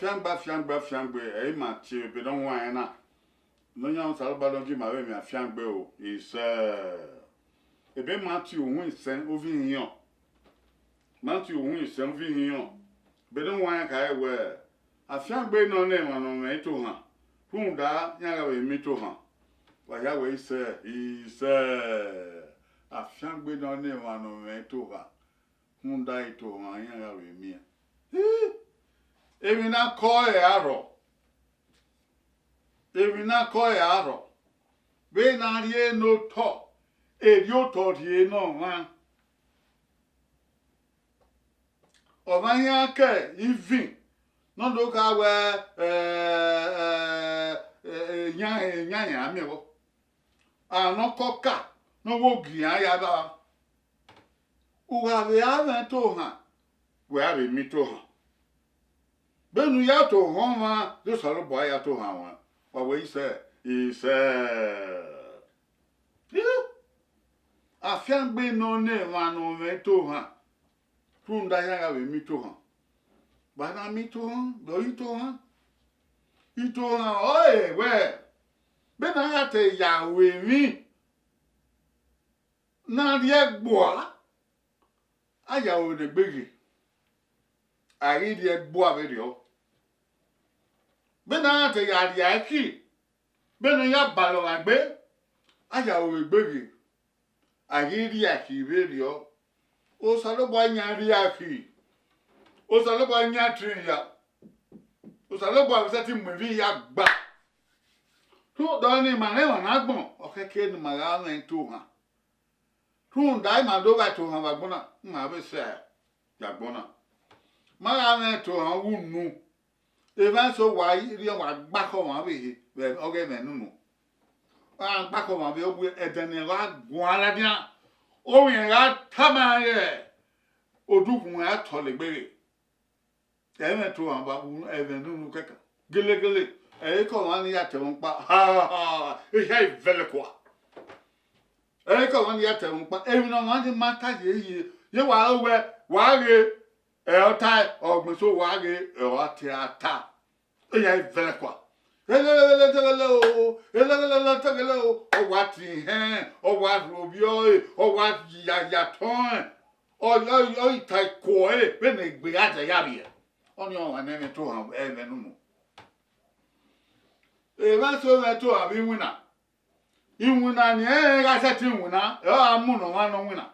fiangbe e ma ti be don wan na no nya so ba don gi ma we mi afiangbe o is e be ma ti ohun isen ovi hiyan ma ti ohun isen ovi hiyan be don wan ka e we afiangbe no na ma no me to han fun da nya ga we mi to han wa ya we is afiangbe no na ma no me to ha fun da ito han nya ga we mi Evi na ko e aro. Evi na ko e aro. Be na rie no to. E rio to rie no wa. O ma ya ke ivi. No do ka we nya mi wo. A no ko ka. No wo gi ya ba. U ga be a to ha. We a be mi to ha. Benu ya to homa do soro boy ya to hawa wa we say is afian gbe no ne wa no me to ha tunda ya ga we mi to ha ba na mi to ha do yi to ha oe we be na ya te ya we mi na rie gbo aya o de gbege ari rie gbo aberio Bena te ya di aki. Bena ya balo agbe. Aya o egbege. Agiri aki berio. O salo bo nya ri aki. O salo bo nya trin ya. O salo bo se ti mvi ya gba. Tu do ni ma ne wa na gbon. O keke ni ma ga na tu ha. Tu dai ma do ba tu ha ba gbona. Ma be se ya gbona. Ma ga na tu ha wu nu. Even so why you want back on we okay men no back on we obu edene wa gwala dia o yen ga tama ye odukun a tole gbere e to an ba bu even no keka gele e ko wan ya te won pa ha e hey vele kwa e ko wan ya te won pa e no wan di mata ye wa we wa re e o tai ogbin so wa re e o ti ata Eya vele kwa. Ele o wati hen, o wat robio, o wat ya ton. O itai ko be ne gbe aja ya bi. Oni o wa ne to han e me nu. E ba so me to abi wina. Iwina ni e ga se ti wina, e amu no wa no wina.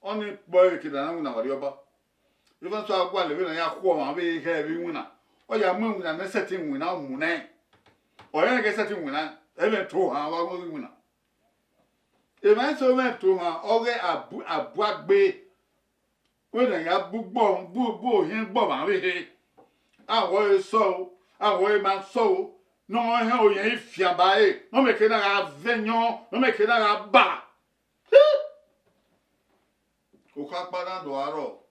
Oni boy ki da na wina wari oba. Even so agwa le na ya ko ma be he bi wina. Oya mu na setting wina mu na oya ga setting wina even to ha wa go wina e ma so me to ha oge abu agbe we na ya bu hin gbo ma we he awo so awo ma so no he o yen ifia ba e no me ke na ga venyo no me ke na ga ba o ka pa na do aro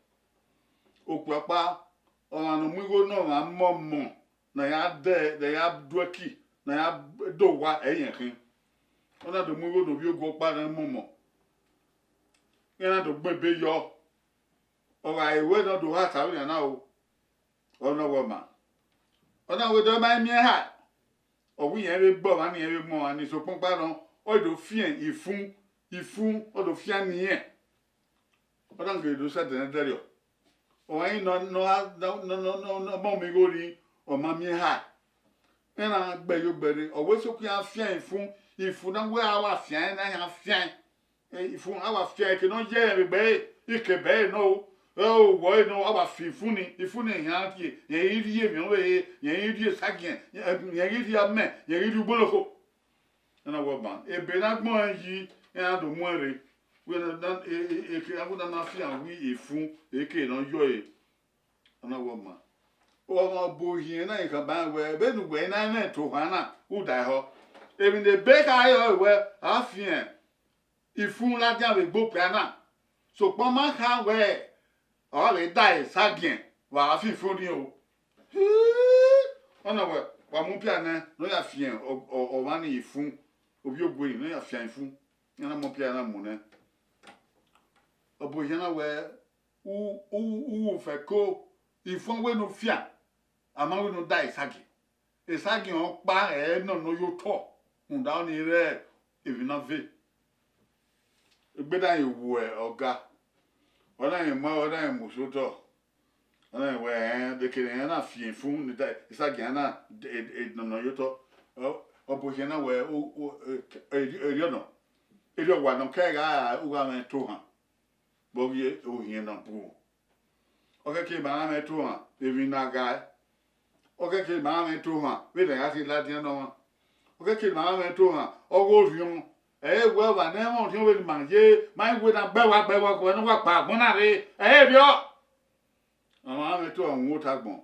o pa Onu mwigo no ma momo na ya de ya duaki na ya do wa eyin kin ona do mwigo no bi ogo pa na momo yana do gbebe yo o ga iwe no do ha ta na o ona wo ma ona we do ma mi ha o wi yen be gbo ma ni yen be mo ani so pon pa ran o do fien ifun o do fian ni yen ona nge do sa de na derio o ai no mo mi gori o ma mi ha na gbe yo gbere o we so ku afian ifun na we awa afian na ya afian ifun awa afian ke no je be ike be no o wo no awa ifun ni ya ti ye iri mi o we ye iri sagien ye iri ame ye iri gboloko na wo ban e be na gbon yi ya do mo re we na dan ke abu na afian wi ifun eke no yo e ona wo ma o ma bo yin na ka ba we be nu we na to hana u dai ho e bi de be ka yo we afian ifun la dia we gbo piana so pon ma ka we o le dai sagien wa afifun ni o ona we wa mu piana no ya fian o ma ni ifun obi ogbo no ya fian ifun na mo piana mu ne obo yin na we u fe ko ifun we no fian amaru no da isagi on pa no no yo to unda ni re evina ve egbeda ewu oga ona yin mo ona yin musoto ona yin we de kire na fien fun ni da isagi na no no yo to obo je na we eri no eri wa no ka ga u ga me to ha bo ye o yin na bu oke ke ba me to ha evina ga oke ke ma me to ha we de ga ti la dia no oke ke ma me to ha ogo rion we ba na mo ti we manje mai we na gbe wa ko no wa pa gbon na re bi o ma me to won ta gbon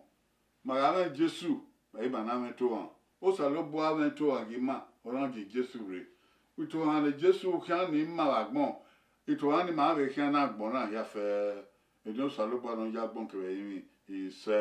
ma ga me Jesu ba na me to ha o sa lo bo a me to ha gi ma oran ji Jesu re uto ha le Jesu kan ni ma wa gbon ito ha ni ma be kan na gbon na ya fe ejo sa lo bo no ya gbon ke yin ise